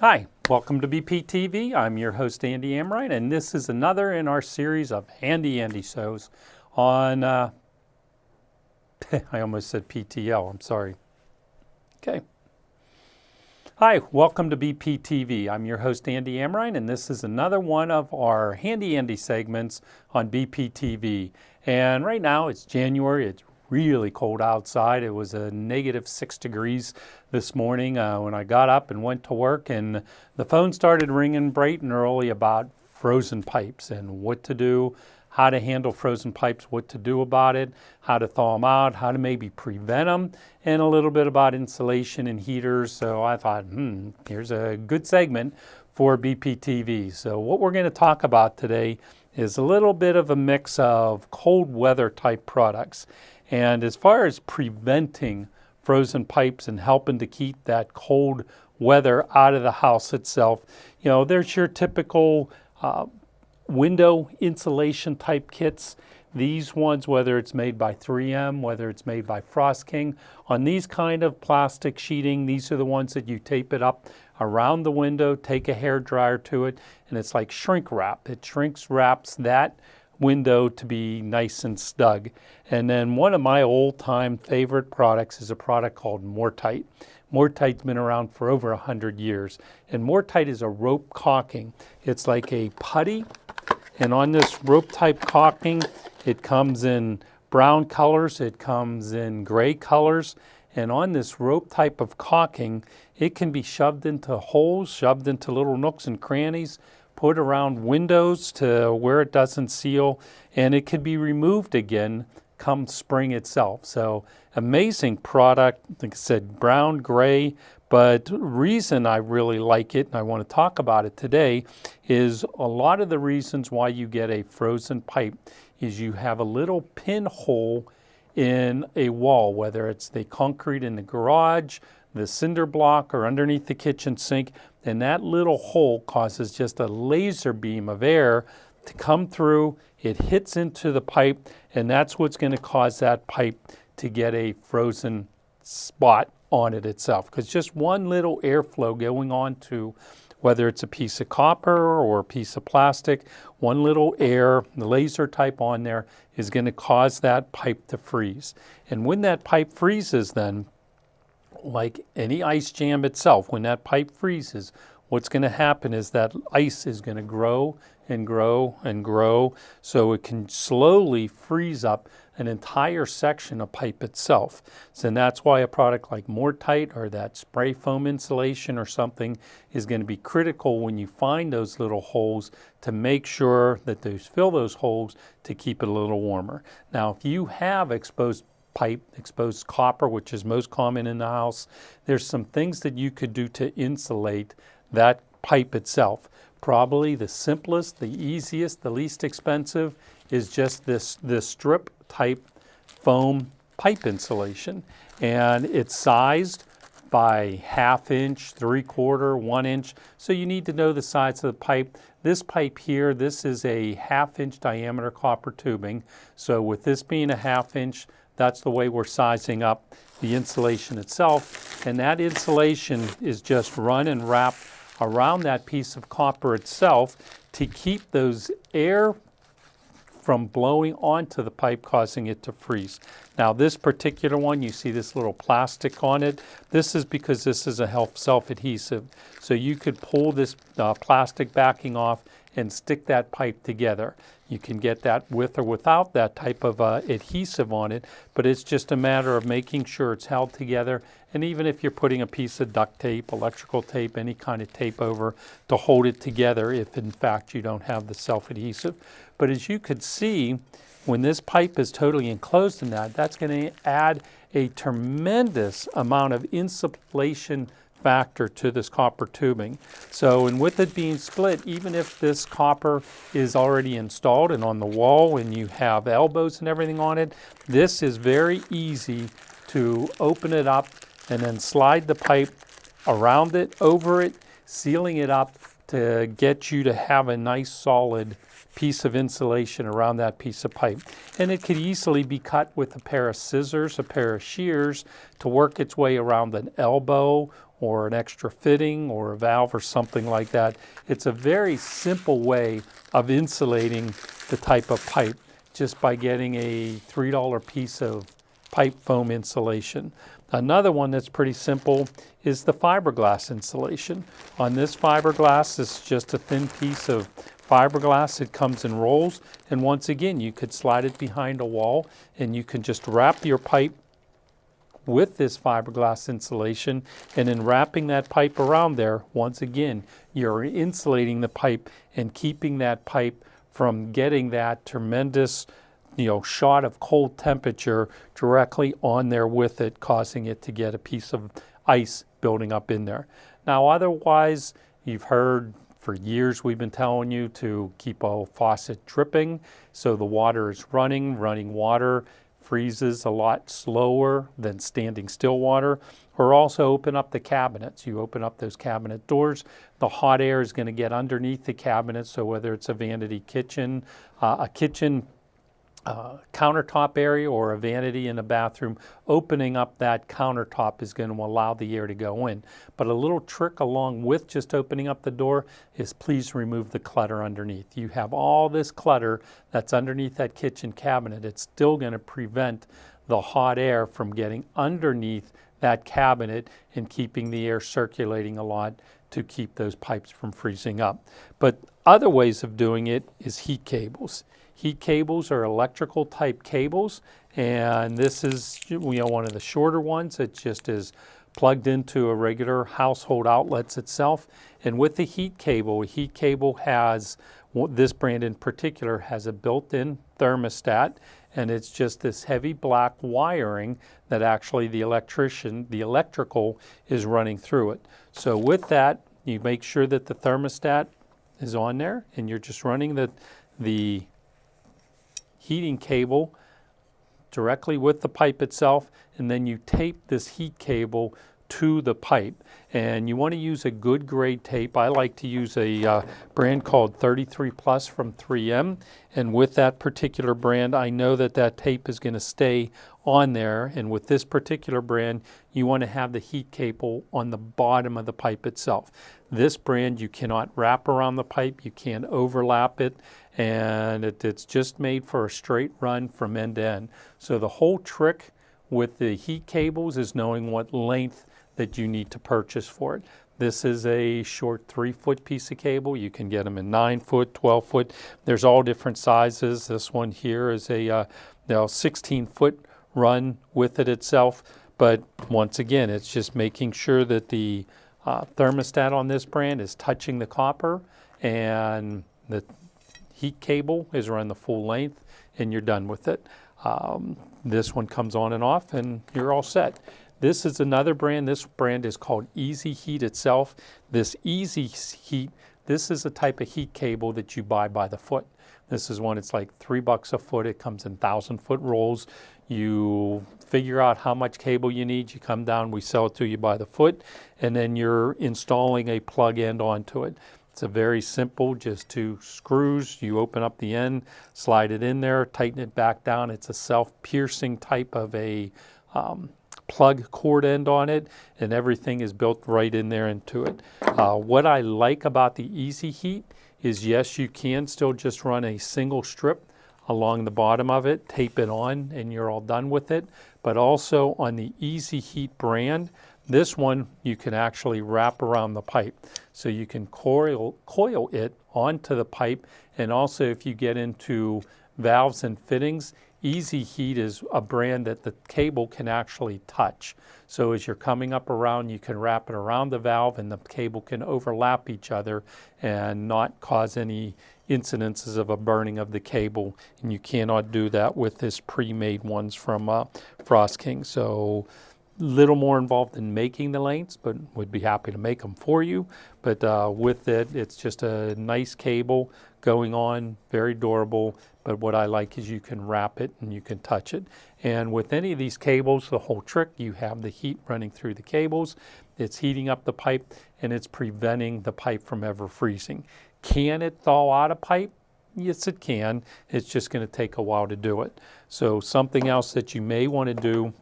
Hi, welcome to BPTV. I'm your host Andy Amrine, and this is another in our series of Handy Andy shows on, I almost said PTL, I'm sorry. Okay. Hi, welcome to BPTV. I'm your host Andy Amrine, and this is another one of our Handy Andy segments on BPTV. And right now it's January, it's really cold outside. It was a -6 degrees this morning when I got up and went to work, and the phone started ringing bright and early about frozen pipes and what to do, how to handle frozen pipes, what to do about it, how to thaw them out, how to maybe prevent them, and a little bit about insulation and heaters. So I thought, here's a good segment for BPTV. So what we're going to talk about today is a little bit of a mix of cold weather type products. And as far as preventing frozen pipes and helping to keep that cold weather out of the house itself, there's your typical window insulation type kits. These ones, whether it's made by 3M, whether it's made by Frost King, on these kind of plastic sheeting, these are the ones that you tape it up around the window, take a hair dryer to it, and it's like shrink wrap. It wraps that window to be nice and snug. And then one of my old-time favorite products is a product called Mortite. Mortite's been around for over 100 years. And Mortite is a rope caulking. It's like a putty, and on this rope type caulking, it comes in brown colors, it comes in gray colors, and on this rope type of caulking, it can be shoved into holes, shoved into little nooks and crannies, put around windows to where it doesn't seal, and it can be removed again come spring itself. So amazing product, like I said, brown, gray, but the reason I really like it, and I want to talk about it today, is a lot of the reasons why you get a frozen pipe is you have a little pinhole in a wall, whether it's the concrete in the garage, the cinder block, or underneath the kitchen sink, and that little hole causes just a laser beam of air to come through. It hits into the pipe, and that's what's going to cause that pipe to get a frozen spot on it itself, because just one little airflow going on to, whether it's a piece of copper or a piece of plastic, one little air, the laser type on there, is going to cause that pipe to freeze. And when that pipe freezes, then like any ice jam itself, when that pipe freezes, what's going to happen is that ice is going to grow and grow and grow, so it can slowly freeze up an entire section of pipe itself. So that's why a product like Mortite or that spray foam insulation or something is going to be critical when you find those little holes, to make sure that they fill those holes to keep it a little warmer. Now, if you have exposed pipe, exposed copper, which is most common in the house, there's some things that you could do to insulate that pipe itself. Probably the simplest, the easiest, the least expensive is just this strip type foam pipe insulation, and it's sized by 1/2 inch, 3/4, 1 inch. So you need to know the size of the pipe. This pipe here, this is a 1/2 inch diameter copper tubing. So with this being a 1/2 inch, that's the way we're sizing up the insulation itself. And that insulation is just run and wrap around that piece of copper itself to keep those air from blowing onto the pipe, causing it to freeze. Now this particular one, you see this little plastic on it. This is because this is a self-adhesive. So you could pull this plastic backing off and stick that pipe together. You can get that with or without that type of adhesive on it, but it's just a matter of making sure it's held together. And even if you're putting a piece of duct tape, electrical tape, any kind of tape over to hold it together, if in fact you don't have the self-adhesive. But as you could see, when this pipe is totally enclosed in that, that's going to add a tremendous amount of insulation factor to this copper tubing. So, and with it being split, even if this copper is already installed and on the wall and you have elbows and everything on it, this is very easy to open it up and then slide the pipe around it, over it, sealing it up to get you to have a nice solid piece of insulation around that piece of pipe. And it could easily be cut with a pair of scissors, a pair of shears, to work its way around an elbow or an extra fitting or a valve or something like that. It's a very simple way of insulating the type of pipe just by getting a $3 piece of pipe foam insulation. Another one that's pretty simple is the fiberglass insulation. On this fiberglass, it's just a thin piece of fiberglass. It comes in rolls, and once again, you could slide it behind a wall and you can just wrap your pipe with this fiberglass insulation, and in wrapping that pipe around there, once again, you're insulating the pipe and keeping that pipe from getting that tremendous shot of cold temperature directly on there with it, causing it to get a piece of ice building up in there. Now, otherwise, you've heard for years we've been telling you to keep a faucet dripping so the water is running. Running water freezes a lot slower than standing still water. Or also open up the cabinets. You open up those cabinet doors, the hot air is going to get underneath the cabinet. So whether it's a vanity kitchen, a kitchen countertop area, or a vanity in a bathroom, opening up that countertop is going to allow the air to go in. But a little trick along with just opening up the door is please remove the clutter underneath. You have all this clutter that's underneath that kitchen cabinet. It's still going to prevent the hot air from getting underneath that cabinet and keeping the air circulating a lot to keep those pipes from freezing up. But other ways of doing it is heat cables. Heat cables are electrical type cables, and this is one of the shorter ones. It just is plugged into a regular household outlets itself. And with the heat cable has, this brand in particular, has a built-in thermostat, and it's just this heavy black wiring that actually the electrical is running through it. So with that, you make sure that the thermostat is on there, and you're just running the heating cable directly with the pipe itself, and then you tape this heat cable to the pipe. And you want to use a good grade tape. I like to use a brand called 33 Plus from 3M, and with that particular brand, I know that that tape is going to stay on there. And with this particular brand, you want to have the heat cable on the bottom of the pipe itself. This brand, you cannot wrap around the pipe, you can't overlap it, and it's just made for a straight run from end to end. So the whole trick with the heat cables is knowing what length that you need to purchase for it. This is a short 3-foot piece of cable. You can get them in 9-foot, 12-foot. There's all different sizes. This one here is a 16-foot run with it itself. But once again, it's just making sure that the thermostat on this brand is touching the copper, and the heat cable is run the full length, and you're done with it. This one comes on and off, and you're all set. This is another brand. This brand is called Easy Heat itself. This Easy Heat, this is a type of heat cable that you buy by the foot. This is one, it's like $3 a foot. It comes in 1,000-foot rolls. You figure out how much cable you need. You come down, we sell it to you by the foot, and then you're installing a plug end onto it. It's a very simple, just 2 screws. You open up the end, slide it in there, tighten it back down. It's a self-piercing type of a plug cord end on it, and everything is built right in there into it. What I like about the Easy Heat is, yes, you can still just run a single strip along the bottom of it, tape it on, and you're all done with it. But also on the Easy Heat brand, this one you can actually wrap around the pipe. So you can coil it onto the pipe, and also if you get into valves and fittings, Easy Heat is a brand that the cable can actually touch. So as you're coming up around, you can wrap it around the valve, and the cable can overlap each other and not cause any incidences of a burning of the cable. And you cannot do that with this pre-made ones from Frost King. So little more involved in making the lengths, but would be happy to make them for you. But with it, it's just a nice cable going on, very durable. But what I like is you can wrap it and you can touch it. And with any of these cables, the whole trick, you have the heat running through the cables. It's heating up the pipe, and it's preventing the pipe from ever freezing. Can it thaw out a pipe? Yes, it can. It's just going to take a while to do it. So something else that you may want to do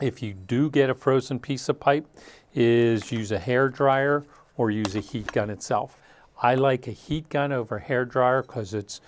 if you do get a frozen piece of pipe, is use a hair dryer or use a heat gun itself. I like a heat gun over a hair dryer because it's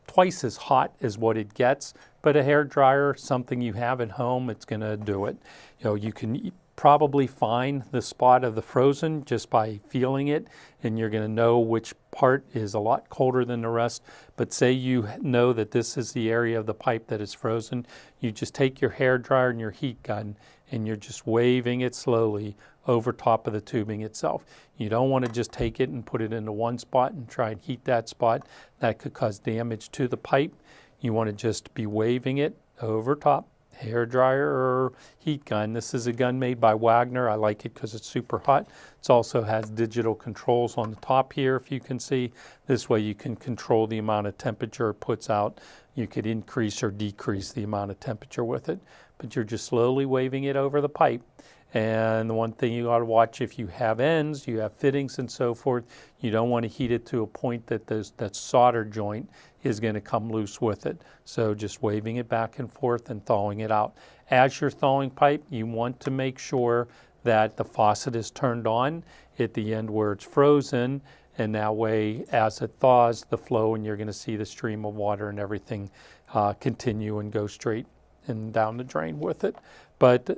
twice as hot as what it gets, but a hair dryer, something you have at home, it's going to do it. You can probably find the spot of the frozen just by feeling it, and you're going to know which part is a lot colder than the rest. But say you know that this is the area of the pipe that is frozen, you just take your hair dryer and your heat gun and you're just waving it slowly over top of the tubing itself. You don't want to just take it and put it into one spot and try and heat that spot. That could cause damage to the pipe. You want to just be waving it over top. Hair dryer or heat gun. This is a gun made by Wagner. I like it because it's super hot. It also has digital controls on the top here, if you can see. This way you can control the amount of temperature it puts out. You could increase or decrease the amount of temperature with it, but you're just slowly waving it over the pipe. And the one thing you ought to watch, if you have ends, you have fittings and so forth, you don't want to heat it to a point that that solder joint is going to come loose with it. So just waving it back and forth and thawing it out. As you're thawing pipe, you want to make sure that the faucet is turned on at the end where it's frozen, and that way as it thaws, the flow, and you're going to see the stream of water and everything continue and go straight and down the drain with it. But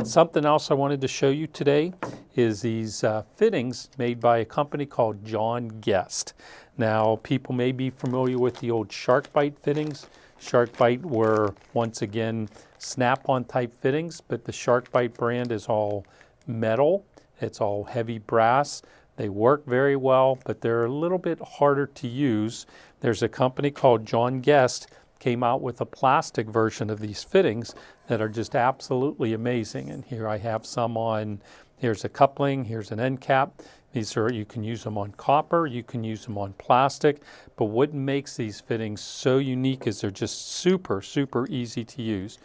something else I wanted to show you today is these fittings made by a company called John Guest. Now, people may be familiar with the old SharkBite fittings. SharkBite were, once again, snap-on type fittings, but the SharkBite brand is all metal. It's all heavy brass. They work very well, but they're a little bit harder to use. There's a company called John Guest came out with a plastic version of these fittings that are just absolutely amazing. And here I have some on, here's a coupling, here's an end cap. These are, you can use them on copper, you can use them on plastic, but what makes these fittings so unique is they're just super, super easy to use.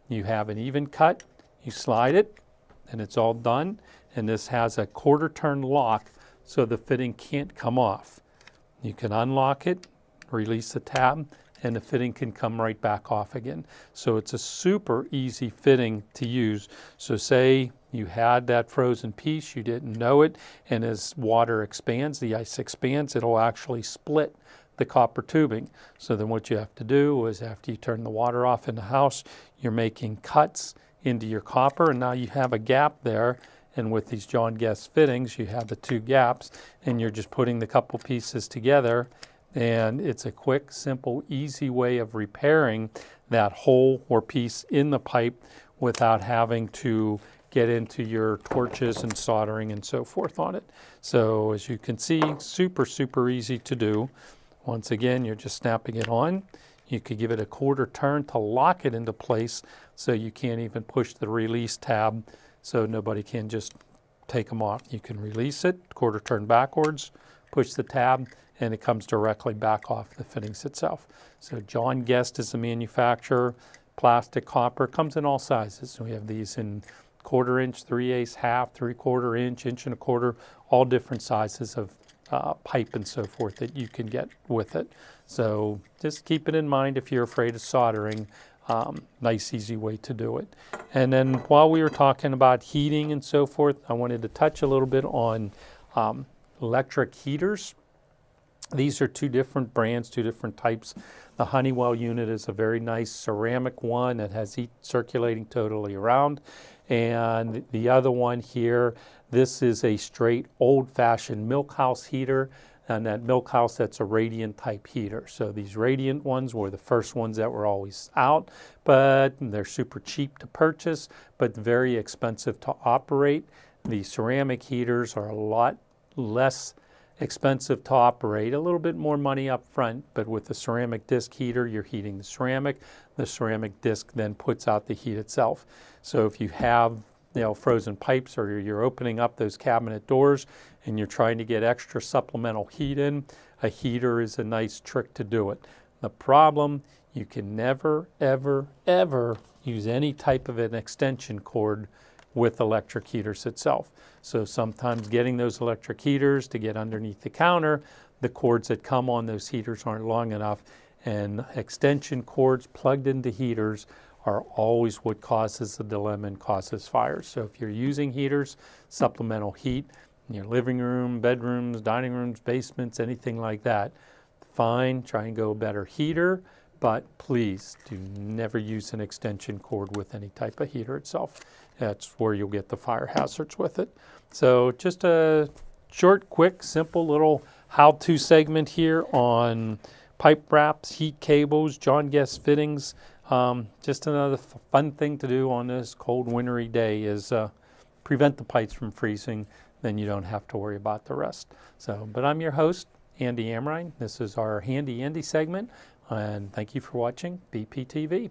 You have an even cut, you slide it, and it's all done. And this has a quarter turn lock so the fitting can't come off. You can unlock it, release the tab, and the fitting can come right back off again. So it's a super easy fitting to use. So say you had that frozen piece, you didn't know it, and as water expands, the ice expands, it'll actually split the copper tubing. So then what you have to do is after you turn the water off in the house, you're making cuts into your copper, and now you have a gap there. And with these John Guest fittings, you have the two gaps, and you're just putting the couple pieces together. And it's a quick, simple, easy way of repairing that hole or piece in the pipe without having to get into your torches and soldering and so forth on it. So as you can see, super, super easy to do. Once again, you're just snapping it on. You could give it a quarter turn to lock it into place so you can't even push the release tab so nobody can just take them off. You can release it, quarter turn backwards, push the tab, and it comes directly back off the fittings itself. So John Guest is the manufacturer. Plastic, copper, comes in all sizes. So we have these in 1/4 inch, 3/8, half, 3/4 inch, 1.25 inch, all different sizes of pipe and so forth that you can get with it. So just keep it in mind if you're afraid of soldering. Nice, easy way to do it. And then while we were talking about heating and so forth, I wanted to touch a little bit on electric heaters. These are two different brands, two different types. The Honeywell unit is a very nice ceramic one that has heat circulating totally around. And the other one here, this is a straight old-fashioned milk house heater. And that milk house, that's a radiant type heater. So these radiant ones were the first ones that were always out, but they're super cheap to purchase, but very expensive to operate. The ceramic heaters are a lot less expensive to operate, a little bit more money up front, but with the ceramic disc heater, you're heating the ceramic disc then puts out the heat itself. So if you have frozen pipes or you're opening up those cabinet doors and you're trying to get extra supplemental heat in, a heater is a nice trick to do it. The problem, you can never, ever, ever use any type of an extension cord with electric heaters itself. So sometimes getting those electric heaters to get underneath the counter, the cords that come on those heaters aren't long enough, and extension cords plugged into heaters are always what causes the dilemma and causes fires. So if you're using heaters, supplemental heat in your living room, bedrooms, dining rooms, basements, anything like that, fine, try and go a better heater, but please do never use an extension cord with any type of heater itself. That's where you'll get the fire hazards with it. So just a short, quick, simple little how-to segment here on pipe wraps, heat cables, John Guest fittings. Just another fun thing to do on this cold wintry day is prevent the pipes from freezing. Then you don't have to worry about the rest. So, but I'm your host, Andy Amrine. This is our Handy Andy segment, and thank you for watching BPTV.